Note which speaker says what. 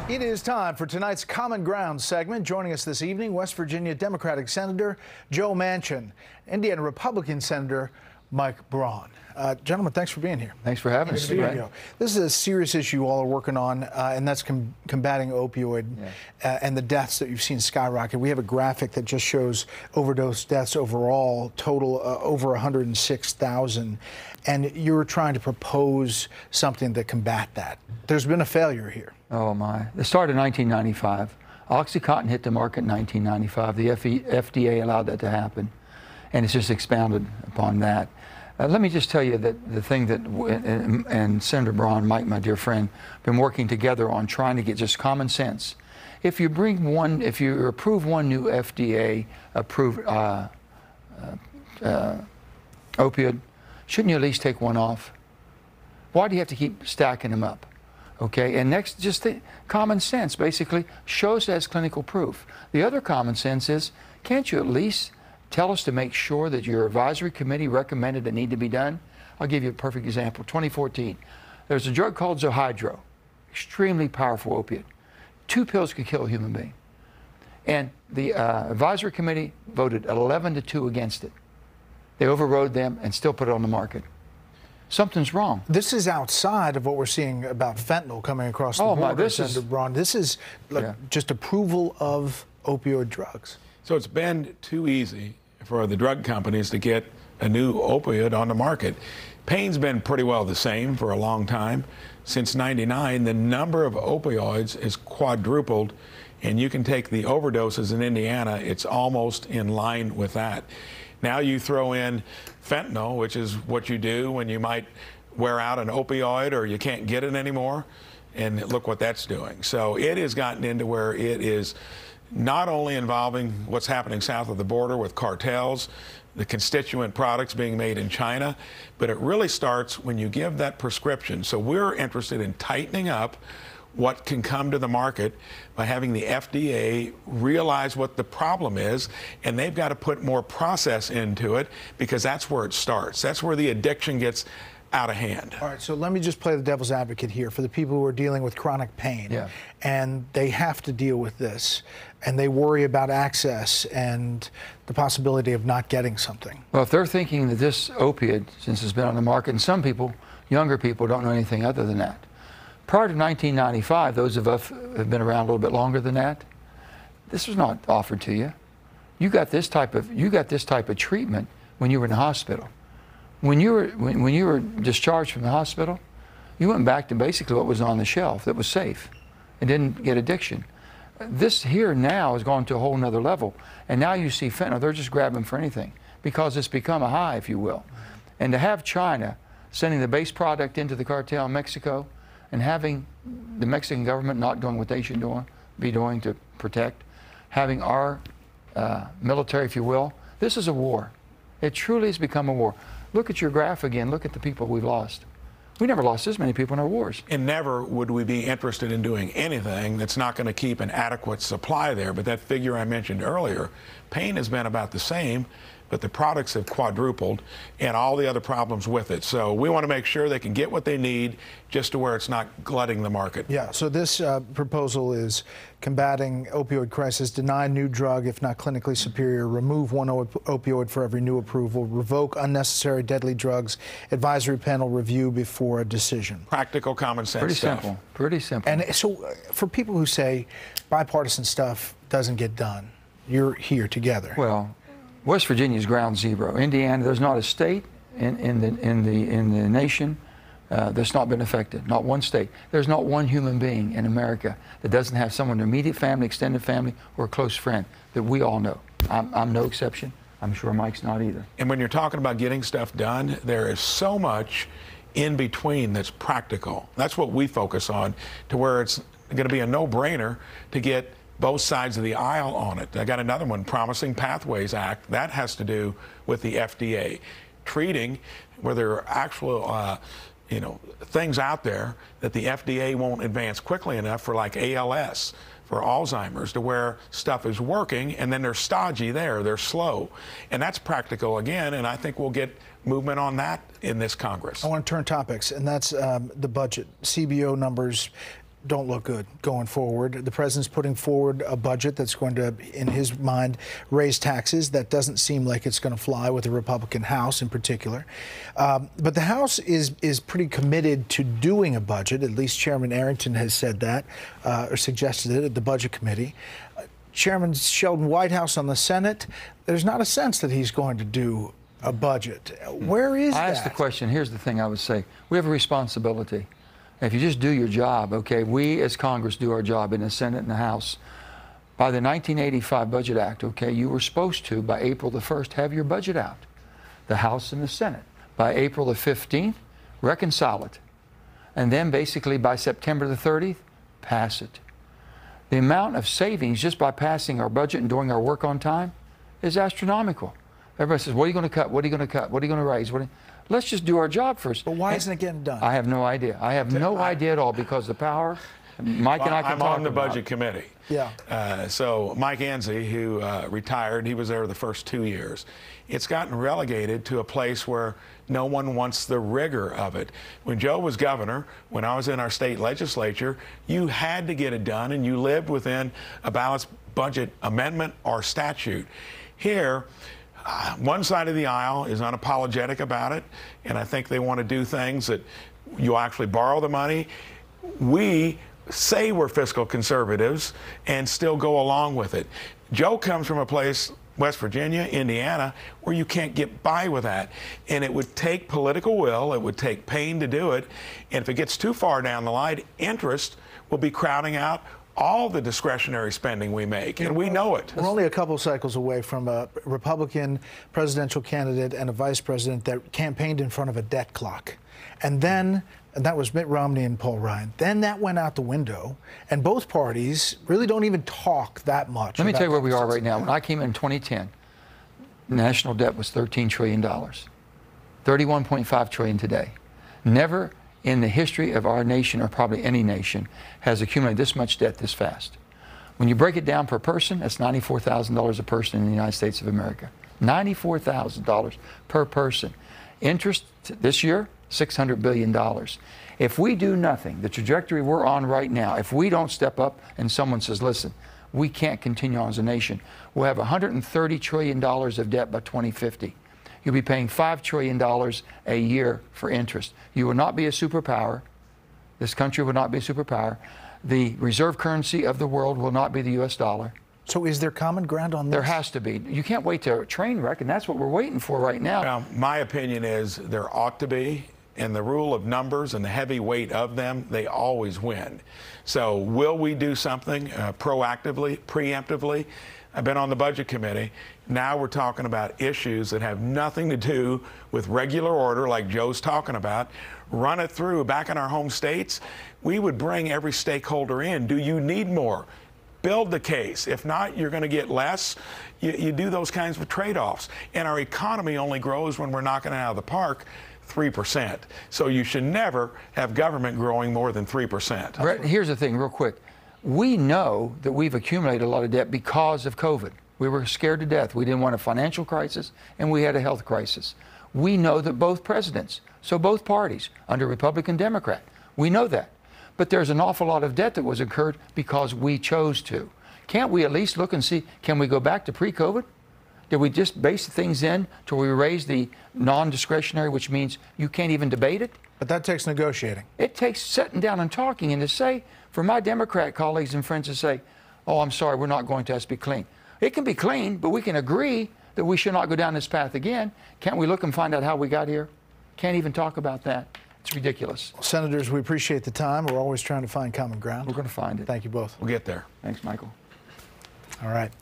Speaker 1: It is time for tonight's Common Ground segment. Joining us this evening, West Virginia Democratic Senator Joe Manchin, Indiana Republican Senator Mike Braun. Gentlemen, thanks for being here.
Speaker 2: Thanks for having us.
Speaker 1: This is a serious issue you all are working on, and that's combating opioid and the deaths that you've seen skyrocket. We have a graphic that just shows overdose deaths overall, total over 106,000. And you're trying to propose something to combat that. There's been a failure here.
Speaker 2: Oh, my. It started in 1995. OxyContin hit the market in 1995. The FDA allowed that to happen, and it's just expounded upon that. Let me just tell you that the thing that, and Senator Braun, Mike, my dear friend, been working together on trying to get just common sense. If you approve one new FDA-approved opioid, shouldn't you at least take one off? Why do you have to keep stacking them up? Okay, and next, just the common sense basically shows as clinical proof. The other common sense is, can't you at least tell us to make sure that your advisory committee recommended it need to be done? I'll give you a perfect example. 2014, there's a drug called Zohydro, extremely powerful opiate. 2 pills could kill a human being. And the advisory committee voted 11-2 against it. They overrode them and still put it on the market. Something's wrong.
Speaker 1: This is outside of what we're seeing about fentanyl coming across the border, Senator Braun. This is just approval of opioid drugs.
Speaker 3: So it's been too easy for the drug companies to get a new opioid on the market. Pain's been pretty well the same for a long time. Since '99, the number of opioids is quadrupled, and you can take the overdoses in Indiana, it's almost in line with that. Now you throw in fentanyl, which is what you do when you might wear out an opioid or you can't get it anymore, and look what that's doing. So it has gotten into where it is not only involving what's happening south of the border with cartels, the constituent products being made in China, but it really starts when you give that prescription. So we're interested in tightening up what can come to the market by having the FDA realize what the problem is, and they've got to put more process into it, because that's where it starts. That's where the addiction gets out of hand.
Speaker 1: All right, so let me just play the devil's advocate here for the people who are dealing with chronic pain, and they have to deal with this, and they worry about access and the possibility of not getting something.
Speaker 2: Well, if they're thinking that this opiate, since it's been on the market, and some people, younger people, don't know anything other than that. Prior to 1995, those of us who have been around a little bit longer than that, this was not offered to you. You got this type of treatment when you were in the hospital. When you were discharged from the hospital, you went back to basically what was on the shelf that was safe and didn't get addiction. This here now has gone to a whole nother level, and now you see fentanyl, they're just grabbing for anything because it's become a high, if you will. And to have China sending the base product into the cartel in Mexico and having the Mexican government not doing what they should be doing to protect, having our military, if you will, this is a war. It truly has become a war. Look at your graph again. Look at the people we've lost. We never lost this many people in our wars.
Speaker 3: And never would we be interested in doing anything that's not going to keep an adequate supply there. But that figure I mentioned earlier, pain has been about the same, but the products have quadrupled and all the other problems with it. So we want to make sure they can get what they need just to where it's not glutting the market.
Speaker 1: Yeah, so this proposal is combating opioid crisis, deny new drug if not clinically superior, remove one opioid for every new approval, revoke unnecessary deadly drugs, advisory panel review before a decision.
Speaker 3: Practical common sense
Speaker 2: Pretty
Speaker 3: stuff.
Speaker 2: simple, pretty simple.
Speaker 1: And so for people who say bipartisan stuff doesn't get done, you're here together.
Speaker 2: Well, West Virginia is ground zero. Indiana, there's not a state in the nation that's not been affected. Not one state. There's not one human being in America that doesn't have someone in their immediate family, extended family, or a close friend that we all know. I'm no exception. I'm sure Mike's not either.
Speaker 3: And when you're talking about getting stuff done, there is so much in between that's practical. That's what we focus on, to where it's going to be a no-brainer to get both sides of the aisle on it. I got another one, Promising Pathways Act. That has to do with the FDA. Treating where there are actual things out there that the FDA won't advance quickly enough for, like ALS, for Alzheimer's, to where stuff is working and then they're stodgy there, they're slow. And that's practical again, and I think we'll get movement on that in this Congress.
Speaker 1: I want to turn topics, and that's the budget. CBO numbers don't look good going forward. The president's putting forward a budget that's going to, in his mind, raise taxes. That doesn't seem like it's going to fly with the Republican House in particular. But the House is pretty committed to doing a budget. At least Chairman Arrington has said that, or suggested it at the Budget Committee. Chairman Sheldon Whitehouse on the Senate, there's not a sense that he's going to do a budget. Where is that?
Speaker 2: I asked the question. Here's the thing I would say. We have a responsibility. If you just do your job, okay, we as Congress do our job in the Senate and the House. By the 1985 Budget Act, okay, you were supposed to, by April the 1st, have your budget out. The House and the Senate. By April the 15th, reconcile it. And then basically by September the 30th, pass it. The amount of savings just by passing our budget and doing our work on time is astronomical. Everybody says, what are you going to cut? What are you going to cut? What are you going to raise? Let's just do our job first.
Speaker 1: But why isn't it getting done?
Speaker 2: I have no idea. I have no idea at all, because the power, Mike and I can talk about. I'm
Speaker 3: on the Budget Committee.
Speaker 1: Yeah.
Speaker 3: So Mike Enzi, who retired, he was there the first 2 years. It's gotten relegated to a place where no one wants the rigor of it. When Joe was governor, when I was in our state legislature, you had to get it done, and you lived within a balanced budget amendment or statute. Here, one side of the aisle is unapologetic about it, and I think they want to do things that you actually borrow the money. We say we're fiscal conservatives and still go along with it. Joe comes from a place, West Virginia, Indiana, where you can't get by with that. And it would take political will, it would take pain to do it. And if it gets too far down the line, interest will be crowding out all the discretionary spending we make, and we know it.
Speaker 1: We're only a couple cycles away from a Republican presidential candidate and a vice president that campaigned in front of a debt clock. And then, and that was Mitt Romney and Paul Ryan, then that went out the window, and both parties really don't even talk that much.
Speaker 2: Let me tell you where we are right now. When I came in 2010, national debt was $13 trillion, $31.5 trillion today. Never in the history of our nation, or probably any nation, has accumulated this much debt this fast. When you break it down per person, that's $94,000 a person in the United States of America. $94,000 per person. Interest this year, $600 billion. If we do nothing, the trajectory we're on right now, if we don't step up and someone says, listen, we can't continue on as a nation, we'll have $130 trillion of debt by 2050. You'll be paying $5 trillion a year for interest. You will not be a superpower. This country will not be a superpower. The reserve currency of the world will not be the U.S. dollar.
Speaker 1: So is there common ground on this?
Speaker 2: There has to be. You can't wait to a train wreck, and that's what we're waiting for right now.
Speaker 3: Well, my opinion is there ought to be, and the rule of numbers and the heavy weight of them, they always win. So will we do something proactively, preemptively? I've been on the Budget Committee. Now we're talking about issues that have nothing to do with regular order, like Joe's talking about. Run it through back in our home states. We would bring every stakeholder in. Do you need more? Build the case. If not, you're going to get less. You do those kinds of trade-offs. And our economy only grows when we're knocking it out of the park 3%. So you should never have government growing more than 3%.
Speaker 2: Brett, here's the thing, real quick. We know that we've accumulated a lot of debt because of COVID. We were scared to death. We didn't want a financial crisis, and we had a health crisis. We know that both presidents, so both parties, under Republican, Democrat, we know that. But there's an awful lot of debt that was incurred because we chose to. Can't we at least look and see, can we go back to pre-COVID? Did we just base things in till we raise the non-discretionary, which means you can't even debate it?
Speaker 1: But that takes negotiating.
Speaker 2: It takes sitting down and talking, and to say, for my Democrat colleagues and friends to say, oh, I'm sorry, we're not going to be clean. It can be clean, but we can agree that we should not go down this path again. Can't we look and find out how we got here? Can't even talk about that. It's ridiculous.
Speaker 1: Well, Senators, we appreciate the time. We're always trying to find common ground.
Speaker 2: We're going to find it.
Speaker 1: Thank you both.
Speaker 3: We'll get there.
Speaker 2: Thanks, Michael.
Speaker 1: All right.